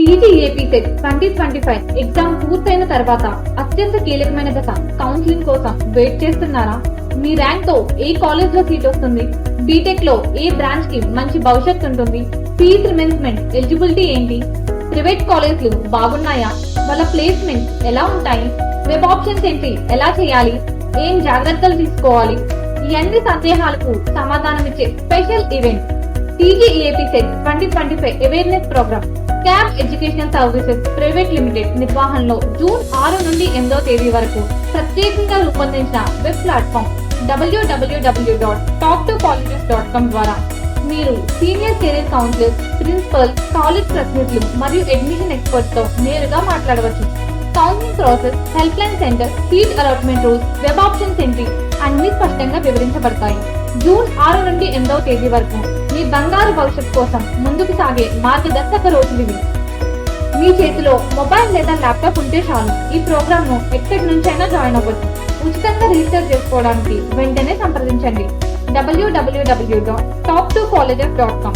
టీజీఏపీ SET 2025 exam పూర్తయిన తర్వాత అత్యంత కీలకమైన దశ కౌన్సిలింగ్ కోసం వెయిట్ చేస్తున్నారా? మీ ర్యాంక్ తో ఏ కాలేజ్ లో సీట్ వస్తుంది? బీటెక్ లో ఏ బ్రాంచ్ కి మంచి భవిష్యత్తు ఉంటుంది? ఫీజ్ రిమెన్స్మెంట్ ఎలిజిబిలిటీ ఏంటి? ప్రైవేట్ కాలేజ్లు బాగున్నాయా? వాళ్ళ ప్లేస్మెంట్ ఎలా ఉంటాయి? వెబ్ ఆప్షన్స్ ఏంటి? ఎలా చేయాలి? ఏం జాగ్రత్తలు తీసుకోవాలి? ఈ అన్ని సందేహాలకు సమాధానమిచ్చే special event TGAP SET 2025 awareness program Cab educational services private limited నిర్వహణలో జూన్ 6 నుండి 8వ తేదీ వరకు ప్రత్యేకంగా రూపొందించిన వెబ్ ప్లాట్ఫామ్ www.talktocolleges.com ద్వారా మీరు senior career counsellors, principal, college ప్రతినిధులు మరియు అడ్మిషన్ ఎక్స్పర్ట్స్ తో నేరుగా మాట్లాడవచ్చు. Counselling process, help line centre, seat allotment rules, web options ఏంటి అన్ని స్పష్టంగా వివరించబడతాయి. జూన్ 6 నుండి 8వ తేదీ వరకు మీ బంగారు భవిష్యత్ కోసం ముందుకు సాగే మార్గదర్శక రోజులు ఇవి. మీ చేతిలో మొబైల్ లేదా ల్యాప్టాప్ ఉంటే చాలు ఈ ప్రోగ్రామ్ ను ఎక్కడి నుంచైనా జాయిన్ అవ్వచ్చు. ఉచితంగా రిజిస్టర్ చేసుకోవడానికి వెంటనే సంప్రదించండి www.talktocolleges.com.